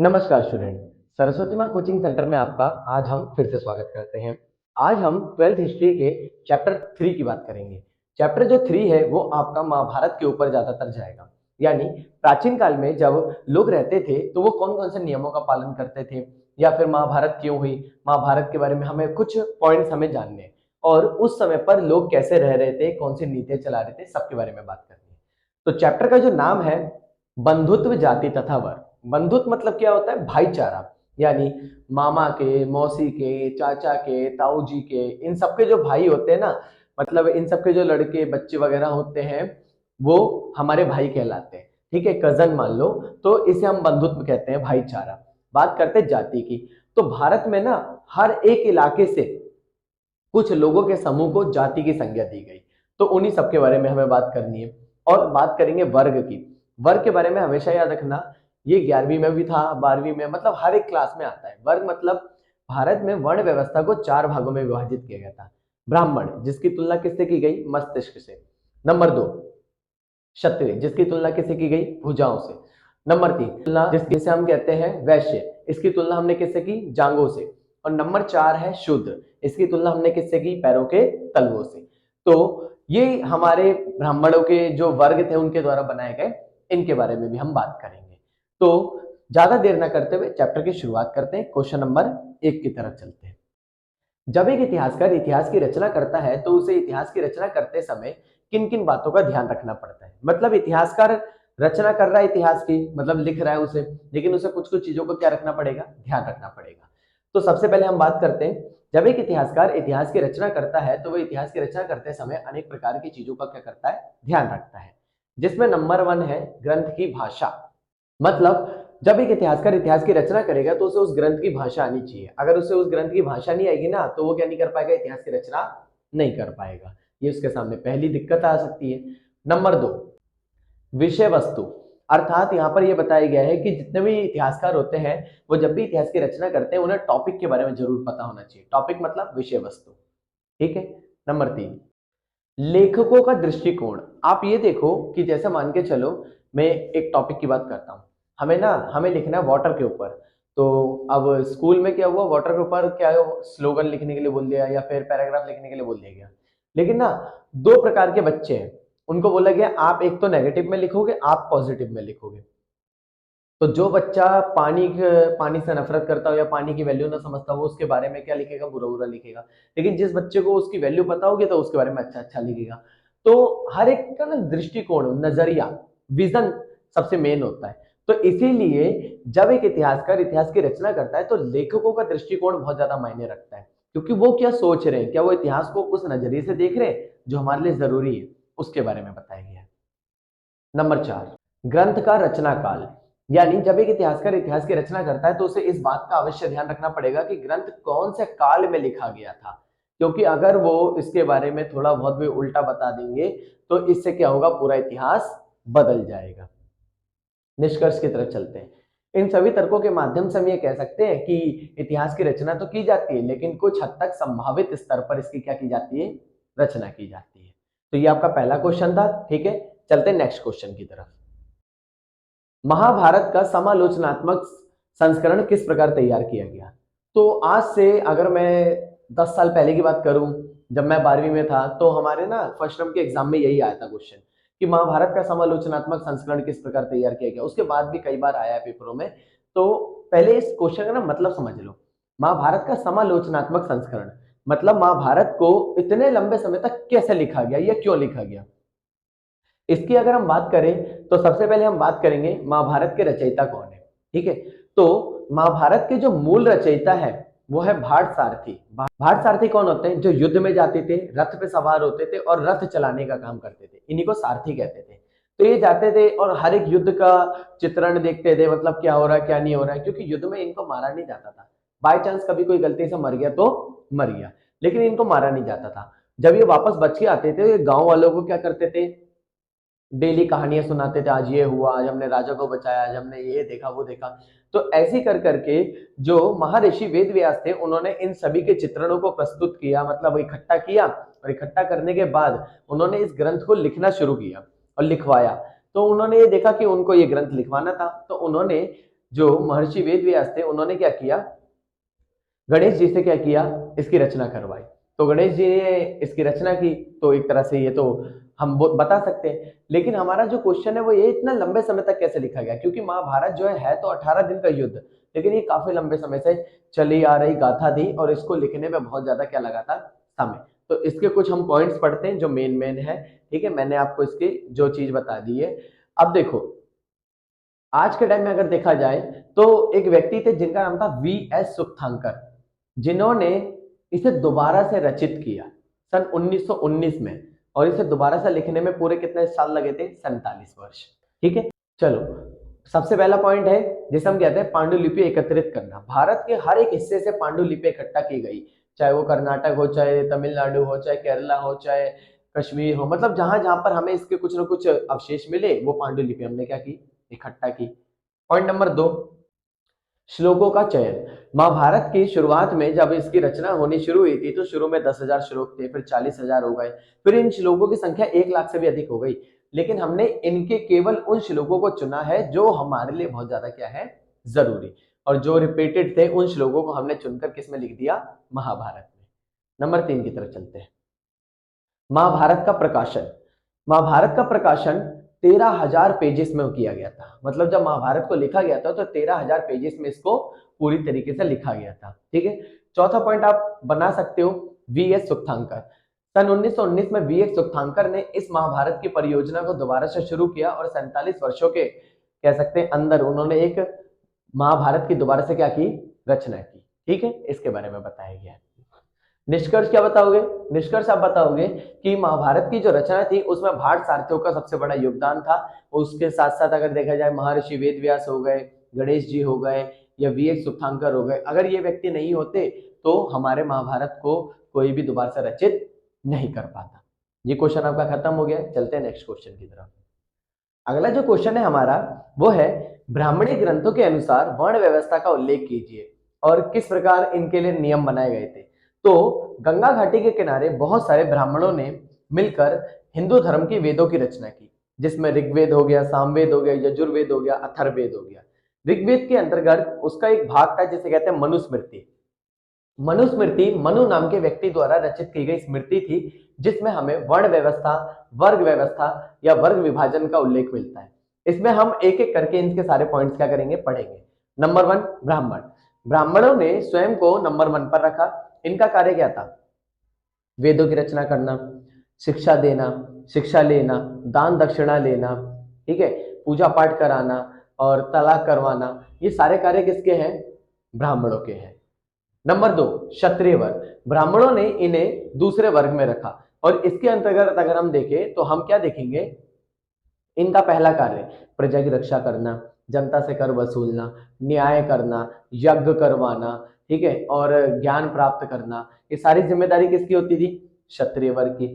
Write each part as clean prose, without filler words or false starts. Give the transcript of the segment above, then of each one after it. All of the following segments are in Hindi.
नमस्कार स्टूडेंट। सरस्वती माँ कोचिंग सेंटर में आपका आज हम फिर से स्वागत करते हैं। आज हम 12th हिस्ट्री के चैप्टर 3 की बात करेंगे। चैप्टर जो 3 है वो आपका महाभारत के ऊपर ज्यादातर जाएगा। यानी प्राचीन काल में जब लोग रहते थे तो वो कौन कौन से नियमों का पालन करते थे, या फिर महाभारत क्यों हुई, महाभारत के बारे में हमें कुछ पॉइंट्स हमें जानने हैं, और उस समय पर लोग कैसे रह रहे थे, कौन सी नीतियां चला रहे थे, सबके बारे में बात करनी है। तो चैप्टर का जो नाम है बंधुत्व जाति तथा वर्ग। बंधुत्व मतलब क्या होता है? भाईचारा। यानी मामा के, मौसी के, चाचा के, ताऊ जी के, इन सबके जो भाई होते हैं ना, मतलब इन सबके जो लड़के बच्चे वगैरह होते हैं वो हमारे भाई कहलाते हैं। ठीक है, कजन मान लो, तो इसे हम बंधुत्व कहते हैं, भाईचारा। बात करते हैं जाति की। तो भारत में ना हर एक इलाके से कुछ लोगों के समूह को जाति की संज्ञा दी गई। तो उन्हीं सबके बारे में हमें बात करनी है। और बात करेंगे वर्ग की। वर्ग के बारे में हमेशा याद रखना, ये 11वीं में भी था, 12वीं में, मतलब हर एक क्लास में आता है। वर्ग मतलब भारत में वर्ण व्यवस्था को 4 भागों में विभाजित किया गया था। ब्राह्मण, जिसकी तुलना किससे की गई? मस्तिष्क से। नंबर 2 क्षत्रिय, जिसकी तुलना किससे की गई? भुजाओं से। नंबर 3 तुलना जिसे हम कहते हैं वैश्य, इसकी तुलना हमने किससे की? जांघों से। और नंबर 4 है शूद्र, इसकी तुलना हमने किससे की? पैरों के तलवों से। तो ये हमारे ब्राह्मणों के जो वर्ग थे उनके द्वारा बनाए गए, इनके बारे में भी हम बात करेंगे। तो ज्यादा देर ना करते हुए चैप्टर की शुरुआत करते हैं। क्वेश्चन नंबर 1 की तरफ चलते हैं। जब एक इतिहासकार इतिहास की रचना करता है तो उसे इतिहास की रचना करते समय किन किन बातों का ध्यान रखना पड़ता है? मतलब इतिहासकार रचना कर रहा है इतिहास की, मतलब लिख रहा है उसे, लेकिन उसे कुछ कुछ चीजों को क्या रखना पड़ेगा? ध्यान रखना पड़ेगा। तो सबसे पहले हम बात करते हैं, जब एक इतिहासकार इतिहास की रचना करता है तो वह इतिहास की रचना करते समय अनेक प्रकार की चीजों का क्या करता है? ध्यान रखता है। जिसमें नंबर 1 है ग्रंथ की भाषा। मतलब जब एक इतिहासकार इतिहास की रचना करेगा तो उसे उस ग्रंथ की भाषा आनी चाहिए। अगर उसे उस ग्रंथ की भाषा नहीं आएगी ना तो वो क्या नहीं कर पाएगा? इतिहास की रचना नहीं कर पाएगा। ये उसके सामने पहली दिक्कत आ सकती है। नंबर 2 विषय वस्तु। अर्थात यहाँ पर यह बताया गया है कि जितने भी इतिहासकार होते हैं वो जब भी इतिहास की रचना करते हैं उन्हें टॉपिक के बारे में जरूर पता होना चाहिए। टॉपिक मतलब विषय वस्तु। ठीक है। नंबर 3 लेखकों का दृष्टिकोण। आप ये देखो कि जैसे मान के चलो मैं एक टॉपिक की बात करता हूँ, हमें लिखना है वाटर के ऊपर। तो अब स्कूल में क्या हुआ, वाटर के ऊपर क्या स्लोगन लिखने के लिए बोल दिया या फिर पैराग्राफ लिखने के लिए बोल दिया गया। लेकिन ना दो प्रकार के बच्चे हैं, उनको बोला गया आप एक तो नेगेटिव में लिखोगे, आप पॉजिटिव में लिखोगे। तो जो बच्चा पानी से नफरत करता हो या पानी की वैल्यू ना समझता हो, उसके बारे में क्या लिखेगा? बुरा बुरा लिखेगा। लेकिन जिस बच्चे को उसकी वैल्यू पता होगी तो उसके बारे में अच्छा अच्छा लिखेगा। तो हर एक का ना दृष्टिकोण, नजरिया, विजन सबसे मेन होता है। तो इसीलिए जब एक इतिहासकार इतिहास की रचना करता है तो लेखकों का दृष्टिकोण बहुत ज्यादा मायने रखता है, क्योंकि वो क्या सोच रहे हैं, क्या वो इतिहास को उस नजरिए से देख रहे हैं जो हमारे लिए जरूरी है, उसके बारे में बताया गया है। नंबर 4 ग्रंथ का रचना काल। यानी जब एक इतिहासकार इतिहास की रचना करता है तो उसे इस बात का अवश्य ध्यान रखना पड़ेगा कि ग्रंथ कौन से काल में लिखा गया था। क्योंकि अगर वो इसके बारे में थोड़ा बहुत भी उल्टा बता देंगे तो इससे क्या होगा? पूरा इतिहास बदल जाएगा। निष्कर्ष की तरफ चलते हैं। इन सभी तर्कों के माध्यम से हम ये कह सकते हैं कि इतिहास की रचना तो की जाती है, लेकिन कुछ हद तक संभावित स्तर पर इसकी क्या की जाती है? रचना की जाती है। तो ये आपका पहला क्वेश्चन था। ठीक है, चलते हैं नेक्स्ट क्वेश्चन की तरफ। महाभारत का समालोचनात्मक संस्करण किस प्रकार तैयार किया गया? तो आज से अगर मैं 10 साल पहले की बात करूं, जब मैं 12वीं में था, तो हमारे ना फर्स्ट टर्म के एग्जाम में यही आया था क्वेश्चन कि महाभारत का समालोचनात्मक संस्करण किस प्रकार तैयार किया गया। उसके बाद भी कई बार आया है पेपरों में। तो पहले इस क्वेश्चन का ना मतलब समझ लो। महाभारत का समालोचनात्मक संस्करण मतलब महाभारत को इतने लंबे समय तक कैसे लिखा गया या क्यों लिखा गया। इसकी अगर हम बात करें तो सबसे पहले हम बात करेंगे महाभारत के रचयिता कौन है। ठीक है, तो महाभारत के जो मूल रचयिता है वो है भाट सारथी। भाट सारथी कौन होते हैं? जो युद्ध में जाते थे, रथ पे सवार होते थे और रथ चलाने का काम करते थे, इन्हीं को सारथी कहते थे। तो ये जाते थे और हर एक युद्ध का चित्रण देखते थे, मतलब क्या हो रहा है क्या नहीं हो रहा है, क्योंकि युद्ध में इनको मारा नहीं जाता था। बाय चांस कभी कोई गलती से मर गया तो मर गया, लेकिन इनको मारा नहीं जाता था। जब ये वापस बच के आते थे, गांव वालों को क्या करते थे? डेली कहानियां सुनाते थे, आज ये हुआ, आज हमने राजा को बचाया, आज हमने ये देखा वो देखा। तो ऐसे कर करके जो महर्षि वेद व्यास थे उन्होंने इन सभी के चित्रणों को प्रस्तुत किया, मतलब इकट्ठा किया, और इकट्ठा करने के बाद उन्होंने इस ग्रंथ को लिखना शुरू किया और लिखवाया। तो उन्होंने ये देखा कि उनको ये ग्रंथ लिखवाना था, तो उन्होंने जो महर्षि वेद व्यास थे उन्होंने क्या किया, गणेश जी से क्या किया, इसकी रचना करवाई। तो गणेश जी ने इसकी रचना की, तो एक तरह से ये तो हम बता सकते हैं। लेकिन हमारा जो क्वेश्चन है वो ये इतना लंबे समय तक कैसे लिखा गया, क्योंकि महाभारत जो है तो 18 दिन का युद्ध, लेकिन ये काफी लंबे समय से चली आ रही गाथा थी और इसको लिखने में बहुत ज्यादा क्या लगा था, समय। तो इसके कुछ हम पॉइंट्स पढ़ते हैं जो मेन है। ठीक है, मैंने आपको इसकी जो चीज बता दी है। अब देखो, आज के टाइम में अगर देखा जाए तो एक व्यक्ति थे जिनका नाम था वी.एस. सुक्थांकर, जिन्होंने इसे दोबारा से रचित किया सन 1919 में, और इसे दोबारा से लिखने में पूरे कितने साल लगे थे, 47 वर्ष। ठीक है, चलो सबसे पहला पॉइंट है जिसे हम कहते हैं पांडुलिपि एकत्रित करना। भारत के हर एक हिस्से से पांडुलिपि इकट्ठा की गई, चाहे वो कर्नाटक हो, चाहे तमिलनाडु हो, चाहे केरला हो, चाहे कश्मीर हो, मतलब जहां जहां पर हमें इसके कुछ न कुछ अवशेष मिले वो पांडुलिपि हमने क्या की, इकट्ठा की। पॉइंट नंबर 2, श्लोकों का चयन। महाभारत की शुरुआत में जब इसकी रचना होनी शुरू हुई थी तो शुरू में 10,000 श्लोक थे, फिर 40,000 हो गए, फिर इन श्लोकों की संख्या 1 लाख से भी अधिक हो गई। लेकिन हमने इनके केवल उन श्लोकों को चुना है जो हमारे लिए बहुत ज्यादा क्या है, जरूरी, और जो रिपीटेड थे उन श्लोकों को हमने चुनकर किस में लिख दिया, महाभारत में। नंबर 3 की तरफ चलते हैं। महाभारत का प्रकाशन। महाभारत का प्रकाशन 13,000 पेजेस में किया गया था। मतलब जब महाभारत को लिखा गया था तो 13,000 पेजेस में इसको पूरी तरीके से लिखा गया था। ठीक है, चौथा पॉइंट आप बना सकते हो, वी.एस. सुक्थांकर। सन 1919 में वी.एस. सुक्थांकर ने इस महाभारत की परियोजना को दोबारा से शुरू किया और 47 वर्षों के कह सकते हैं अंदर उन्होंने एक महाभारत की दोबारा से क्या की, रचना की। ठीक है, इसके बारे में बताया गया। निष्कर्ष क्या बताओगे, निष्कर्ष आप बताओगे कि महाभारत की जो रचना थी उसमें भाट सारथियों का सबसे बड़ा योगदान था। उसके साथ साथ अगर देखा जाए महर्षि वेद व्यास हो गए, गणेश जी हो गए, या वी.एस. सुक्थांकर हो गए, अगर ये व्यक्ति नहीं होते तो हमारे महाभारत को कोई भी दोबारा से रचित नहीं कर पाता। ये क्वेश्चन आपका खत्म हो गया। चलते हैं नेक्स्ट क्वेश्चन की तरफ। अगला जो क्वेश्चन है हमारा वो है, ब्राह्मणी ग्रंथों के अनुसार वर्ण व्यवस्था का उल्लेख कीजिए और किस प्रकार इनके लिए नियम बनाए गए थे। तो गंगा घाटी के किनारे बहुत सारे ब्राह्मणों ने मिलकर हिंदू धर्म की वेदों की रचना की, जिसमें ऋग्वेद हो गया, सामवेद हो गया, यजुर्वेद हो गया, अथर्ववेद हो गया। ऋग्वेद के अंतर्गत उसका एक भाग था जिसे कहते हैं मनुस्मृति। मनुस्मृति मनु नाम के व्यक्ति द्वारा रचित की गई स्मृति थी, जिसमें हमें वर्ण व्यवस्था, वर्ग व्यवस्था या वर्ग विभाजन का उल्लेख मिलता है। इसमें हम एक एक करके इनके सारे पॉइंट्स क्या करेंगे, पढ़ेंगे। नंबर 1, ब्राह्मण। ब्राह्मणों ने स्वयं को नंबर 1 पर रखा। इनका कार्य क्या था, वेदों की रचना करना, शिक्षा देना, शिक्षा लेना, दान दक्षिणा लेना, ठीक है, पूजा पाठ कराना और तलाक करवाना, ये सारे कार्य किसके हैं, ब्राह्मणों के हैं। नंबर 2, क्षत्रिय वर्ग। ब्राह्मणों ने इन्हें दूसरे वर्ग में रखा और इसके अंतर्गत अगर हम देखें तो हम क्या देखेंगे, इनका पहला कार्य प्रजा की रक्षा करना, जनता से कर वसूलना, न्याय करना, यज्ञ करवाना, ठीक है, और ज्ञान प्राप्त करना, ये सारी जिम्मेदारी किसकी होती थी, क्षत्रिय वर्ग की।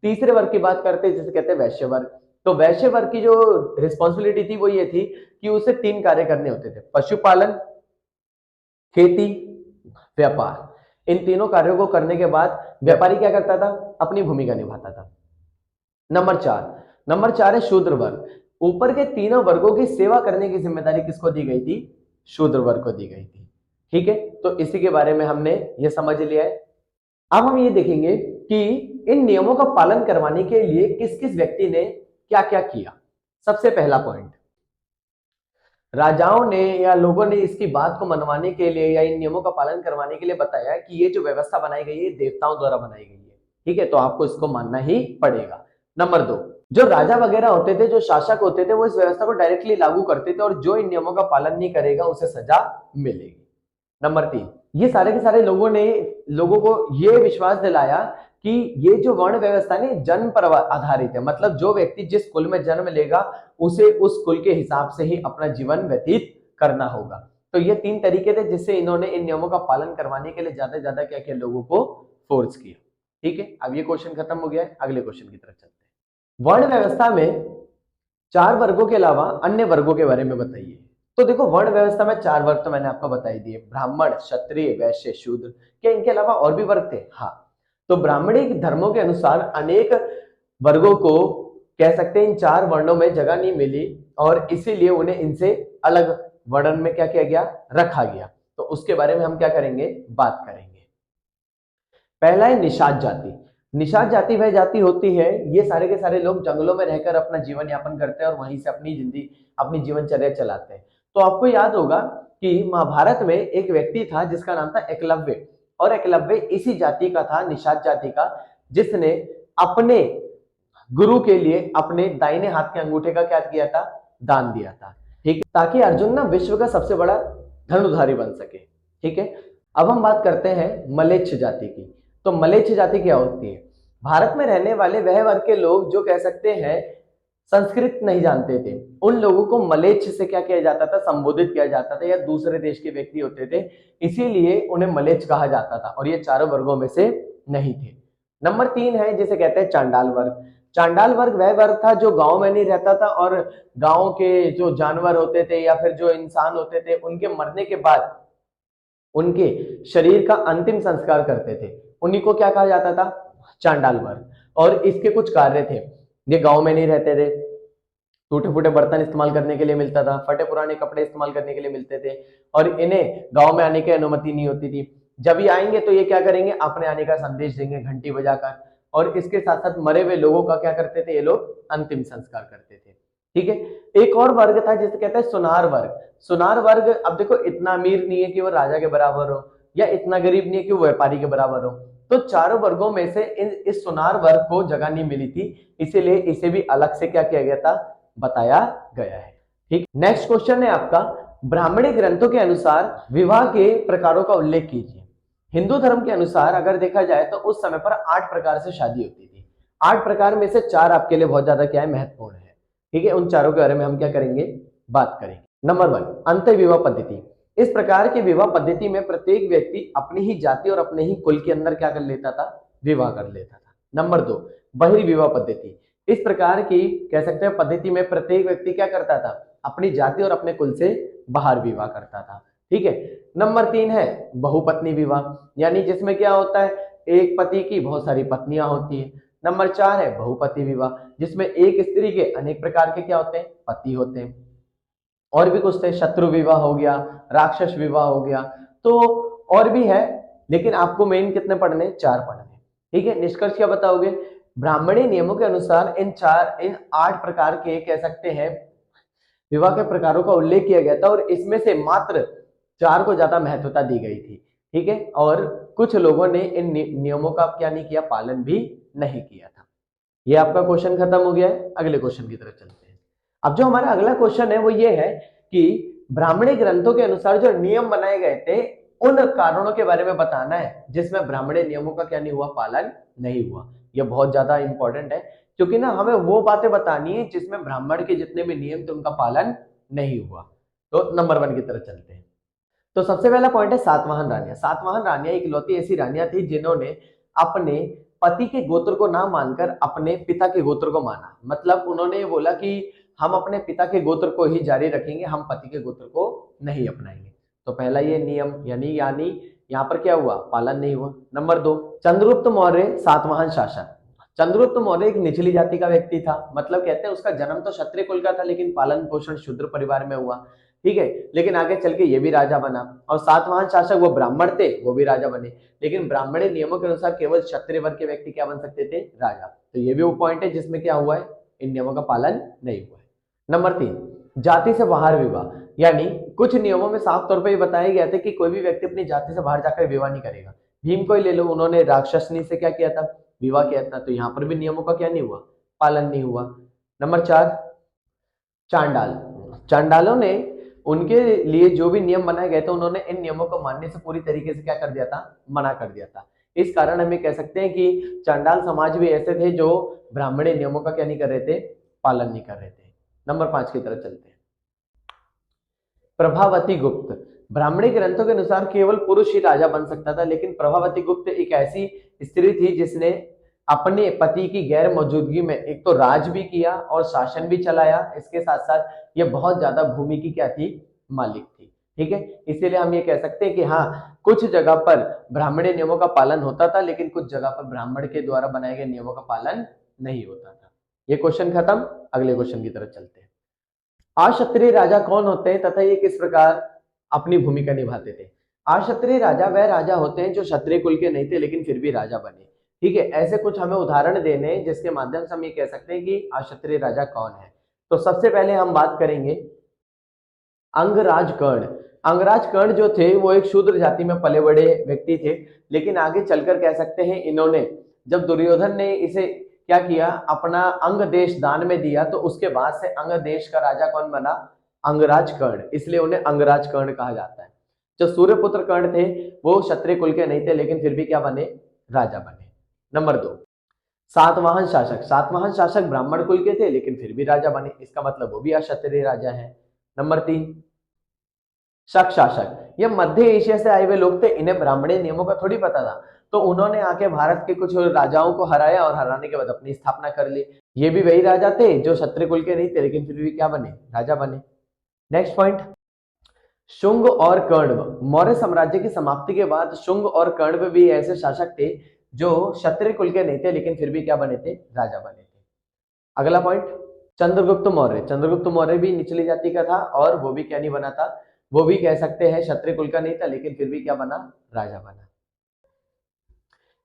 तीसरे वर्ग की बात करते हैं जिसे कहते हैं वैश्य वर्ग। तो वैश्य वर्ग की जो रिस्पॉन्सिबिलिटी थी वो ये थी कि उसे 3 कार्य करने होते थे, पशुपालन, खेती, व्यापार। इन तीनों कार्यों को करने के बाद व्यापारी क्या करता था, अपनी भूमिका निभाता था। नंबर 4 है शूद्र वर्ग। ऊपर के तीनों वर्गों की सेवा करने की जिम्मेदारी किसको दी गई थी, शूद्र वर्ग को दी गई थी। ठीक है, तो इसी के बारे में हमने ये समझ लिया है। अब हम ये देखेंगे कि इन नियमों का पालन करवाने के लिए किस किस व्यक्ति ने क्या क्या किया। सबसे पहला पॉइंट, राजाओं ने या लोगों ने इसकी बात को मनवाने के लिए या इन नियमों का पालन करवाने के लिए बताया कि ये जो व्यवस्था बनाई गई है देवताओं द्वारा बनाई गई है। ठीक है, तो आपको इसको मानना ही पड़ेगा। नंबर 2, जो राजा वगैरह होते थे, जो शासक होते थे, वो इस व्यवस्था को डायरेक्टली लागू करते थे और जो इन नियमों का पालन नहीं करेगा उसे सजा मिलेगी। नंबर 3, ये सारे के सारे लोगों ने लोगों को ये विश्वास दिलाया कि ये जो वर्ण व्यवस्था है जन्म पर आधारित है, मतलब जो व्यक्ति जिस कुल में जन्म लेगा उसे उस कुल के हिसाब से ही अपना जीवन व्यतीत करना होगा। तो ये 3 तरीके थे जिससे इन्होंने इन नियमों का पालन करवाने के लिए ज्यादा से ज्यादा क्या किया, लोगों को फोर्स किया। ठीक है, अब ये क्वेश्चन खत्म हो गया है, अगले क्वेश्चन की तरफ चलते हैं। वर्ण व्यवस्था में 4 वर्गों के अलावा अन्य वर्गों के बारे में बताइए। तो देखो, वर्ण व्यवस्था में 4 वर्ग तो मैंने आपको बताई दिए, ब्राह्मण, क्षत्रिय, वैश्य, शूद्र। क्या इनके अलावा और भी वर्ग थे? हाँ, तो ब्राह्मणी धर्मों के अनुसार अनेक वर्गों को कह सकते हैं इन 4 वर्णों में जगह नहीं मिली और इसीलिए उन्हें इनसे अलग वर्णन में क्या किया गया, रखा गया। तो उसके बारे में हम क्या करेंगे, बात करेंगे। पहला है निषाद जाति। निषाद जाति वह जाति होती है, ये सारे के सारे लोग जंगलों में रहकर अपना जीवन यापन करते हैं और वहीं से अपनी जीवनचर्या चलाते हैं। तो आपको याद होगा कि महाभारत में एक व्यक्ति था जिसका नाम था एकलव्य, और एकलव्य इसी जाति का था, निषाद जाति का, जिसने अपने गुरु के लिए अपने दाहिने हाथ के अंगूठे का क्या किया था, दान दिया था। ठीक, ताकि अर्जुन ना विश्व का सबसे बड़ा धनुधारी बन सके। ठीक है, अब हम बात करते हैं मलेच्छ जाति की। तो मलेच्छ जाति क्या होती है, भारत में रहने वाले वह वर्ग के लोग जो कह सकते हैं संस्कृत नहीं जानते थे, उन लोगों को मलेच्छ से क्या किया जाता था, संबोधित किया जाता था, या दूसरे देश के व्यक्ति होते थे, इसीलिए उन्हें मलेच्छ कहा जाता था, और ये चारों वर्गों में से नहीं थे। नंबर 3 है जिसे कहते हैं चांडाल वर्ग। चांडाल वर्ग वह वर्ग था जो गांव में नहीं रहता था, और गांव के जो जानवर होते थे या फिर जो इंसान होते थे, उनके मरने के बाद उनके शरीर का अंतिम संस्कार करते थे, उन्हीं को क्या कहा जाता था, चांडाल वर्ग। और इसके कुछ कार्य थे, ये गांव में नहीं रहते थे, टूटे फूटे बर्तन इस्तेमाल करने के लिए मिलता था, फटे पुराने कपड़े इस्तेमाल करने के लिए मिलते थे, और इन्हें गांव में आने की अनुमति नहीं होती थी। जब ये आएंगे तो ये क्या करेंगे, अपने आने का संदेश देंगे घंटी बजाकर, और इसके साथ साथ मरे हुए लोगों का क्या करते थे ये लोग, अंतिम संस्कार करते थे। ठीक है, एक और वर्ग था जिसे कहते हैं सुनार वर्ग। सुनार वर्ग, अब देखो, इतना अमीर नहीं है कि वो राजा के बराबर हो, या इतना गरीब नहीं है कि वो व्यापारी के बराबर हो, तो चारों वर्गों में से इस सुनार वर्ग को जगह नहीं मिली थी, इसीलिए इसे भी अलग से क्या किया गया था, बताया गया है। ठीक, नेक्स्ट क्वेश्चन है आपका, ब्राह्मणी ग्रंथों के अनुसार विवाह के प्रकारों का उल्लेख कीजिए। हिंदू धर्म के अनुसार अगर देखा जाए तो उस समय पर 8 प्रकार से शादी होती थी। 8 प्रकार में से 4 आपके लिए बहुत ज्यादा क्या है, महत्वपूर्ण है। ठीक है, उन चारों के बारे में हम क्या करेंगे, बात करेंगे। नंबर 1, अंत विवाह पद्धति। इस प्रकार की विवाह पद्धति में प्रत्येक व्यक्ति अपनी ही जाति और अपने ही कुल के अंदर क्या कर लेता था, विवाह कर लेता था। नंबर 2, बहिर्विवाह पद्धति। इस प्रकार की कह सकते हैं पद्धति में प्रत्येक व्यक्ति क्या करता था, अपनी जाति और अपने कुल से बाहर विवाह करता था। ठीक है। नंबर 3 है बहुपत्नी विवाह, यानी जिसमें क्या होता है, एक पति की बहुत सारी पत्नियां होती है। नंबर 4 है बहुपति विवाह, जिसमें एक स्त्री के अनेक प्रकार के क्या होते हैं, पति होते हैं। और भी कुछ थे, शत्रु विवाह हो गया, राक्षस विवाह हो गया, तो और भी है, लेकिन आपको मेन कितने पढ़ने, 4 पढ़ने। ठीक है, निष्कर्ष क्या बताओगे, ब्राह्मणी नियमों के अनुसार इन 8 प्रकार के कह सकते हैं विवाह के प्रकारों का उल्लेख किया गया था, और इसमें से मात्र 4 को ज्यादा महत्वता दी गई थी। ठीक है, और कुछ लोगों ने इन नियमों का क्या नहीं किया, पालन भी नहीं किया था। ये आपका क्वेश्चन खत्म हो गया है, अगले क्वेश्चन की तरफ चलते हैं। अब जो हमारा अगला क्वेश्चन है वो ये है कि ब्राह्मणी ग्रंथों के अनुसार जो नियम बनाए गए थे, उन कारणों के बारे में बताना है जिसमें ब्राह्मणी नियमों का क्या नहीं हुआ, पालन नहीं हुआ। यह बहुत ज्यादा इंपॉर्टेंट है, क्योंकि ना हमें वो बातें बतानी है जिसमें ब्राह्मण के जितने भी नियम थे उनका पालन नहीं हुआ। तो नंबर 1 की तरफ चलते हैं। तो सबसे पहला पॉइंट है सातवाहन रानियां। सातवाहन रानियां इकलौती ऐसी रानियां थी जिन्होंने अपने पति के गोत्र को ना मानकर अपने पिता के गोत्र को माना। मतलब उन्होंने ये बोला कि हम अपने पिता के गोत्र को ही जारी रखेंगे, हम पति के गोत्र को नहीं अपनाएंगे। तो पहला ये नियम यानी यहाँ पर क्या हुआ, पालन नहीं हुआ। नंबर 2, चंद्रगुप्त मौर्य सातवाहन शासक। चंद्रगुप्त मौर्य एक निचली जाति का व्यक्ति था, मतलब कहते हैं उसका जन्म तो क्षत्रिय कुल का था, लेकिन पालन पोषण शूद्र परिवार में हुआ। ठीक है, लेकिन आगे चल के ये भी राजा बना, और सातवाहन शासक वो ब्राह्मण थे, वो भी राजा बने, लेकिन ब्राह्मणी नियमों के अनुसार केवल क्षत्रिय वर्ग के व्यक्ति क्या बन सकते थे, राजा। तो ये भी वो पॉइंट है जिसमें क्या हुआ है, इन नियमों का पालन नहीं हुआ है। नंबर 3, जाति से बाहर विवाह, यानी कुछ नियमों में साफ तौर पर ये बताया गया था कि कोई भी व्यक्ति अपनी जाति से बाहर जाकर विवाह नहीं करेगा। भीम को ही ले लो, उन्होंने राक्षसनी से क्या किया था, विवाह किया था, तो यहाँ पर भी नियमों का क्या नहीं हुआ, पालन नहीं हुआ। नंबर 4, चांडाल। चांडालों ने उनके लिए जो भी नियम बनाए गए थे, उन्होंने इन नियमों को मानने से पूरी तरीके से क्या कर दिया था, मना कर दिया था। इस कारण हम ये कह सकते हैं कि चांडाल समाज भी ऐसे थे जो ब्राह्मणी नियमों का क्या नहीं कर रहे थे, पालन नहीं कर रहे थे। नंबर 5 की तरफ चलते हैं। प्रभावती गुप्त। ब्राह्मणी ग्रंथों के अनुसार केवल पुरुष ही राजा बन सकता था, लेकिन प्रभावती गुप्त एक ऐसी स्त्री थी जिसने अपने पति की गैर मौजूदगी में एक तो राज भी किया और शासन भी चलाया। इसके साथ साथ ये बहुत ज्यादा भूमि की क्या थी, मालिक थी। ठीक है, इसीलिए हम ये कह सकते हैं कि हाँ, कुछ जगह पर ब्राह्मणी नियमों का पालन होता था, लेकिन कुछ जगह पर ब्राह्मण के द्वारा बनाए गए नियमों का पालन नहीं होता था। ये क्वेश्चन खत्म, अगले क्वेश्चन की तरफ चलते हैं। अक्षत्रिय राजा कौन होते हैं तथा ये किस प्रकार अपनी भूमिका निभाते थे? अक्षत्रिय राजा वह राजा होते हैं जो क्षत्रिय कुल के नहीं थे लेकिन फिर भी राजा बने। ठीक है, ऐसे कुछ हमें उदाहरण देने हैं जिसके माध्यम से हम ये कह सकते हैं कि अक्षत्रिय राजा कौन है। तो सबसे पहले हम बात करेंगे अंगराज कर्ण। अंगराज कर्ण जो थे वो एक शूद्र जाति में पले बड़े व्यक्ति थे, लेकिन आगे चलकर कह सकते हैं इन्होंने जब दुर्योधन ने इसे क्या किया, अपना अंग देश दान में दिया, तो उसके बाद से अंग देश का राजा कौन बना? अंगराज कर्ण, इसलिए उन्हें अंगराज कर्ण कहा जाता है। जो सूर्यपुत्र कर्ण थे वो क्षत्रिय कुल के नहीं थे लेकिन फिर भी क्या बने? राजा बने। नंबर 2, सातवाहन शासक। सातवाहन शासक ब्राह्मण कुल के थे लेकिन फिर भी राजा बने, इसका मतलब वो भी अक्षत्रिय राजा है। नंबर 3, शक शासक। ये मध्य एशिया से आए हुए लोग थे, इन्हें ब्राह्मणी नियमों का थोड़ी पता था, तो उन्होंने आके भारत के कुछ राजाओं को हराया और हराने के बाद अपनी स्थापना कर ली। ये भी वही राजा थे जो क्षत्रिय कुल के नहीं थे लेकिन फिर भी क्या बने? राजा बने। नेक्स्ट पॉइंट, शुंग और कण्व। मौर्य साम्राज्य की समाप्ति के बाद शुंग और कण्व भी ऐसे शासक थे जो क्षत्रिय कुल के नहीं थे लेकिन फिर भी क्या बने थे? राजा बने थे। अगला पॉइंट, चंद्रगुप्त मौर्य। चंद्रगुप्त मौर्य भी निचली जाति का था और वो भी क्या नहीं बना था? वो भी कह सकते हैं क्षत्रिय कुल का नहीं था लेकिन फिर भी क्या बना? राजा बना।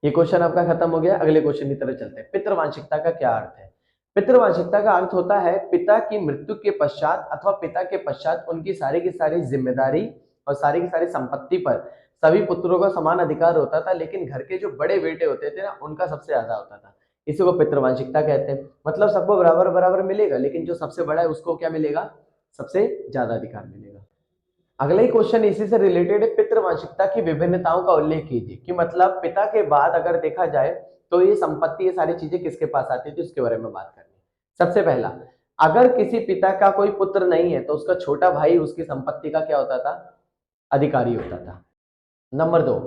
ये क्वेश्चन आपका खत्म हो गया। अगले क्वेश्चन की तरफ चलते हैं। पितृवांशिकता का क्या अर्थ है? पितृवांशिकता का अर्थ होता है पिता की मृत्यु के पश्चात अथवा पिता के पश्चात उनकी सारी की सारी जिम्मेदारी और सारी की सारी संपत्ति पर सभी पुत्रों का समान अधिकार होता था, लेकिन घर के जो बड़े बेटे होते थे ना उनका सबसे ज्यादा होता था। इसी को पितृवांशिकता कहते हैं। मतलब सबको बराबर बराबर मिलेगा लेकिन जो सबसे बड़ा है उसको क्या मिलेगा? सबसे ज्यादा अधिकार मिलेगा। अगला ही क्वेश्चन इसी से रिलेटेड है, पितृवांशिकता की विभिन्नताओं का उल्लेख कीजिए। कि मतलब पिता के बाद अगर देखा जाए तो ये संपत्ति, ये सारी चीजें किसके पास आती थी उसके बारे में बात करनी है। सबसे पहला, अगर किसी पिता का कोई पुत्र नहीं है तो उसका छोटा भाई उसकी संपत्ति का क्या होता था? अधिकारी होता था। नंबर 2,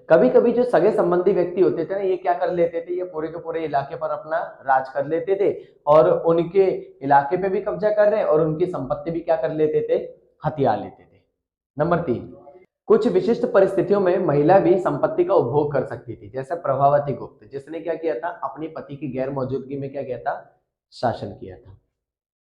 कभी कभी जो सगे संबंधी व्यक्ति होते थे ना, ये क्या कर लेते थे? ये पूरे के पूरे इलाके पर अपना राज कर लेते थे और उनके इलाके पे भी कब्जा कर रहे और उनकी संपत्ति भी क्या कर लेते थे? हथिया लेते थे। नंबर 3, कुछ विशिष्ट परिस्थितियों में महिला भी संपत्ति का उपभोग कर सकती थी, जैसे प्रभावती गुप्त, जिसने क्या किया था? अपनी पति की गैर मौजूदगी में क्या किया था? शासन किया था।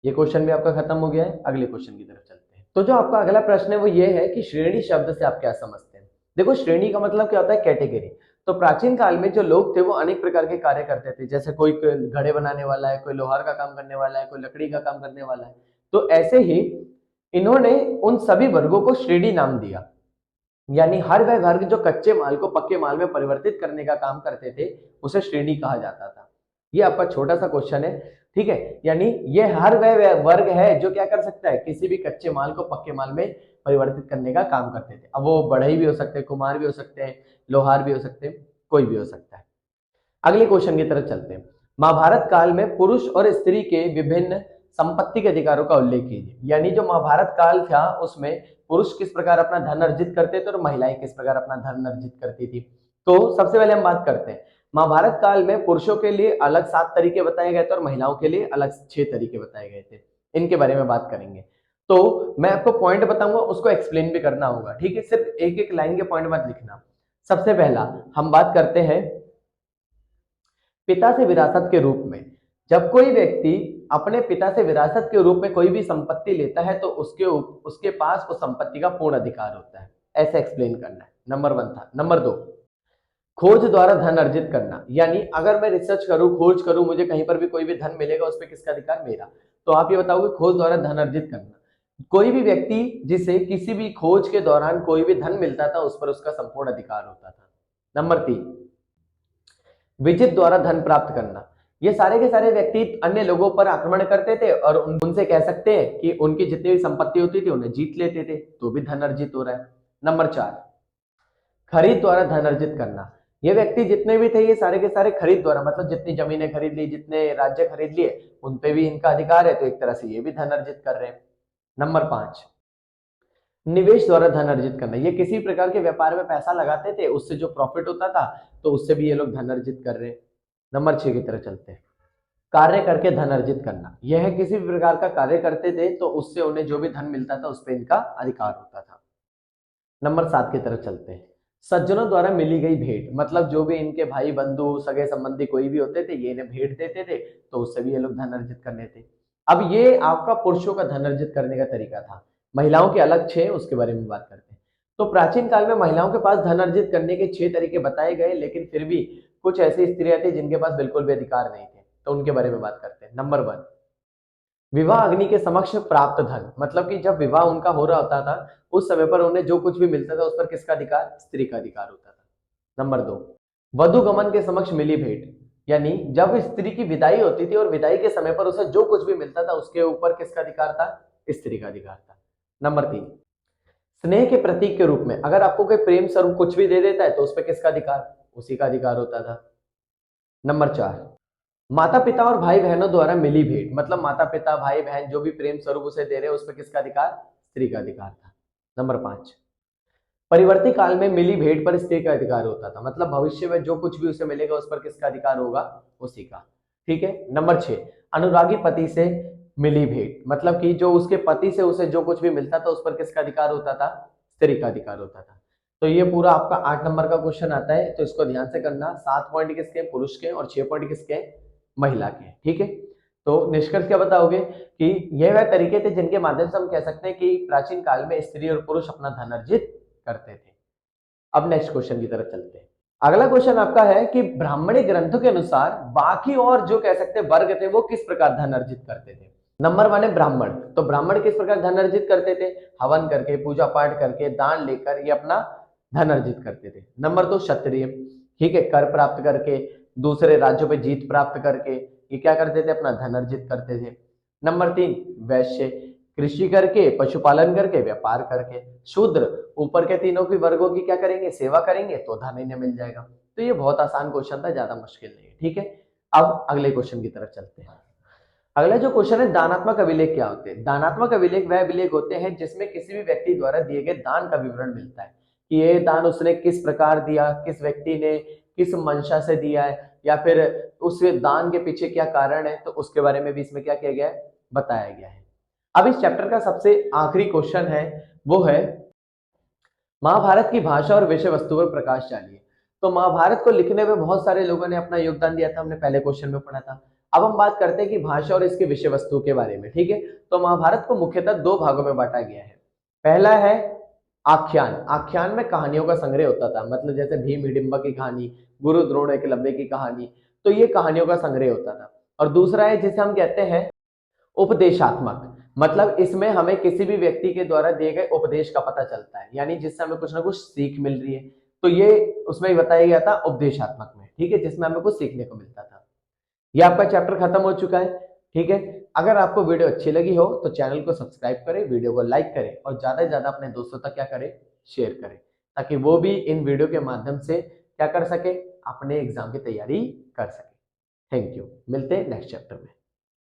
ये क्वेश्चन भी आपका खत्म हो गया है। अगले क्वेश्चन की तरफ चलते हैं। तो जो आपका अगला प्रश्न है वो ये है कि श्रेणी शब्द से आप क्या समझते हैं? देखो, श्रेणी का मतलब क्या होता है? कैटेगरी। तो प्राचीन काल में जो लोग थे वो अनेक प्रकार के कार्य करते थे, जैसे कोई घड़े बनाने वाला है, कोई लोहार का काम करने वाला है, कोई लकड़ी का काम करने वाला है। तो ऐसे ही इन्होंने उन सभी वर्गों को श्रेणी नाम दिया, यानी हर वह वर्ग जो कच्चे माल को पक्के माल में परिवर्तित करने का काम करते थे उसे श्रेणी कहा जाता था। ये आपका छोटा सा क्वेश्चन है, ठीक है। यानी ये हर वह वर्ग है जो क्या कर सकता है? किसी भी कच्चे माल को पक्के माल में परिवर्तित करने का काम करते थे। अब वो बढ़ई भी हो सकते हैं, कुम्हार भी हो सकते हैं, लोहार भी हो सकते हैं, कोई भी हो सकता है। अगले क्वेश्चन की तरफ चलते हैं। महाभारत काल में पुरुष और स्त्री के विभिन्न संपत्ति के अधिकारों का उल्लेख कीजिए। यानी जो महाभारत काल था उसमें पुरुष किस प्रकार अपना धन अर्जित करते थे और महिलाएं किस प्रकार अपना धन अर्जित करती थी। तो सबसे पहले हम बात करते हैं, महाभारत काल में पुरुषों के लिए अलग 7 तरीके बताए गए थे और महिलाओं के लिए अलग 6 तरीके बताए गए थे। इनके बारे में बात करेंगे। तो मैं आपको पॉइंट बताऊंगा, उसको एक्सप्लेन भी करना होगा, ठीक है। सिर्फ एक एक लाइन के पॉइंट मत लिखना। सबसे पहला हम बात करते हैं पिता से विरासत के रूप में। जब कोई व्यक्ति अपने पिता से विरासत के रूप में कोई भी संपत्ति लेता है तो उसके पास उस संपत्ति का पूर्ण अधिकार होता है। ऐसे एक्सप्लेन करना है। नंबर 1 था। नंबर 2, खोज द्वारा धन अर्जित करना। यानी अगर मैं रिसर्च करूं, खोज करूं, मुझे कहीं पर भी कोई भी धन मिलेगा, उस पर किसका अधिकार? मेरा। तो आप ये बताओगे खोज द्वारा धन अर्जित करना। कोई भी व्यक्ति जिसे किसी भी खोज के दौरान कोई भी धन मिलता था उस पर उसका संपूर्ण अधिकार होता था। नंबर 3, विजित द्वारा धन प्राप्त करना। ये सारे के सारे व्यक्ति अन्य लोगों पर आक्रमण करते थे और उनसे कह सकते हैं कि उनकी जितनी भी संपत्ति होती थी उन्हें जीत लेते थे, तो भी धन अर्जित हो रहा है। नंबर 4, खरीद द्वारा धन अर्जित करना। ये व्यक्ति जितने भी थे ये सारे के सारे खरीद द्वारा, मतलब जितनी जमीनें खरीद ली, जितने राज्य खरीद लिए, उन पे भी इनका अधिकार है, तो एक तरह से ये भी धन अर्जित कर रहे हैं। नंबर 5, निवेश द्वारा धन अर्जित करना। ये किसी प्रकार के व्यापार में पैसा लगाते थे, उससे जो प्रॉफिट होता था तो उससे भी ये लोग धन अर्जित कर रहे हैं। नंबर 6 की तरफ चलते हैं। कार्य करके धन अर्जित करना। यह किसी भी प्रकार का कार्य करते थे तो उससे उन्हें जो भी धन मिलता था उस पर इनका अधिकार होता था। नंबर 7 की तरफ चलते हैं। सज्जनों द्वारा मिली गई भेंट। मतलब जो भी इनके भाई बंधु सगे संबंधी कोई भी होते थे ये इन्हें भेंट देते थे तो उससे भी ये लोग धन अर्जित करने थे। अब ये आपका पुरुषों का धन अर्जित करने का तरीका था। महिलाओं के अलग 6, उसके बारे में बात करते हैं। तो प्राचीन काल में महिलाओं के पास धन अर्जित करने के 6 तरीके बताए गए, लेकिन फिर भी कुछ ऐसी स्त्रियां थी जिनके पास बिल्कुल भी अधिकार नहीं थे, तो उनके बारे में बात करते हैं। नंबर 1, विवाह अग्नि के समक्ष प्राप्त धन, मतलब कि जब विवाह उनका हो रहा होता था उस समय पर उन्हें जो कुछ भी मिलता था उस पर किसका अधिकार? स्त्री का अधिकार होता था। नंबर 2, वधु गमन के समक्ष मिली भेंट, यानी जब स्त्री की विदाई होती थी और विदाई के समय पर उसे जो कुछ भी मिलता था उसके ऊपर किसका अधिकार था? स्त्री का अधिकार था। नंबर 3, स्नेह के प्रतीक के रूप में अगर आपको कोई प्रेम स्वरूप कुछ भी दे देता है तो उस पर किसका अधिकार? उसी का अधिकार होता था। नंबर 4, माता पिता और भाई बहनों द्वारा मिली भेंट, मतलब माता पिता भाई बहन जो भी प्रेम स्वरूप उसे दे रहे हैं उस पर किसका अधिकार? स्त्री का अधिकार था। नंबर 5, परिवर्ती काल में मिली भेंट पर स्त्री का अधिकार होता था, मतलब भविष्य में जो कुछ भी उसे मिलेगा उस पर किसका अधिकार होगा? उसी का। ठीक है। नंबर 6, अनुरागी पति से मिली भेंट, मतलब कि जो उसके पति से उसे जो कुछ भी मिलता था उस पर किसका अधिकार होता था? स्त्री का अधिकार होता था। तो ये पूरा आपका 8 नंबर का क्वेश्चन आता है, तो इसको ध्यान से करना। 7 पॉइंट किसके? पुरुष के, और 6 पॉइंट किसके? महिला के। ठीक है। तो निष्कर्ष क्या बताओगे कि ये वह तरीके थे जिनके माध्यम से हम कह सकते हैं कि प्राचीन काल में स्त्री और पुरुष अपना धन अर्जित करते थे। अब नेक्स्ट क्वेश्चन की तरफ चलते हैं। अगला क्वेश्चन आपका है कि ब्राह्मणी ग्रंथों के अनुसार बाकी और जो कह सकते हैं वर्ग थे वो किस प्रकार धन अर्जित करते थे? नंबर 1 है ब्राह्मण। तो ब्राह्मण किस प्रकार धन अर्जित करते थे? हवन करके, पूजा पाठ करके, दान लेकर ये अपना धन अर्जित करते थे। नंबर 2 क्षत्रिय, ठीक है, कर प्राप्त करके, दूसरे राज्यों पे जीत प्राप्त करके ये क्या करते थे? अपना धन अर्जित करते थे। नंबर 3 वैश्य, कृषि करके, पशुपालन करके, व्यापार करके। शूद्र, ऊपर के तीनों की वर्गों की क्या करेंगे? सेवा करेंगे, तो धन इन्हें मिल जाएगा। तो ये बहुत आसान क्वेश्चन था, ज्यादा मुश्किल नहीं है। ठीक है। अब अगले क्वेश्चन की तरफ चलते हैं। अगला जो क्वेश्चन है, दानात्मक अभिलेख क्या होते हैं? दानात्मक अभिलेख वह अभिलेख होते हैं जिसमें किसी भी व्यक्ति द्वारा दिए गए दान का विवरण मिलता है कि ये दान उसने किस प्रकार दिया, किस व्यक्ति ने किस मंशा से दिया है, या फिर उस दान के पीछे क्या कारण है, तो उसके बारे में भी इसमें क्या किया गया है? बताया गया है। अब इस चैप्टर का सबसे आखिरी क्वेश्चन है, वो है महाभारत की भाषा और विषय वस्तु पर प्रकाश डालिए। तो महाभारत को लिखने में बहुत सारे लोगों ने अपना योगदान दिया था, हमने पहले क्वेश्चन में पढ़ा था। अब हम बात करते हैं कि भाषा और इसके विषय वस्तु के बारे में। ठीक है। तो महाभारत को मुख्यतः 2 भागों में बांटा गया है। पहला है आख्यान। आख्यान में कहानियों का संग्रह होता था, मतलब जैसे भीम हिडिंबा की कहानी, गुरु द्रोण एकलव्य की कहानी, तो ये कहानियों का संग्रह होता था। और दूसरा है जिसे हम कहते हैं उपदेशात्मक, मतलब इसमें हमें किसी भी व्यक्ति के द्वारा दिए गए उपदेश का पता चलता है, यानी जिससे हमें कुछ ना कुछ सीख मिल रही है। तो ये उसमें बताया गया था उपदेशात्मक में। ठीक है, जिसमें हमें कुछ सीखने को मिलता था। ये आपका चैप्टर खत्म हो चुका है। ठीक है। अगर आपको वीडियो अच्छी लगी हो तो चैनल को सब्सक्राइब करें, वीडियो को लाइक करें और ज्यादा से ज्यादा अपने दोस्तों तक क्या करें? शेयर करें, ताकि वो भी इन वीडियो के माध्यम से क्या कर सके? अपने एग्जाम की तैयारी कर सके। Thank you. मिलते हैं नेक्स्ट चैप्टर में।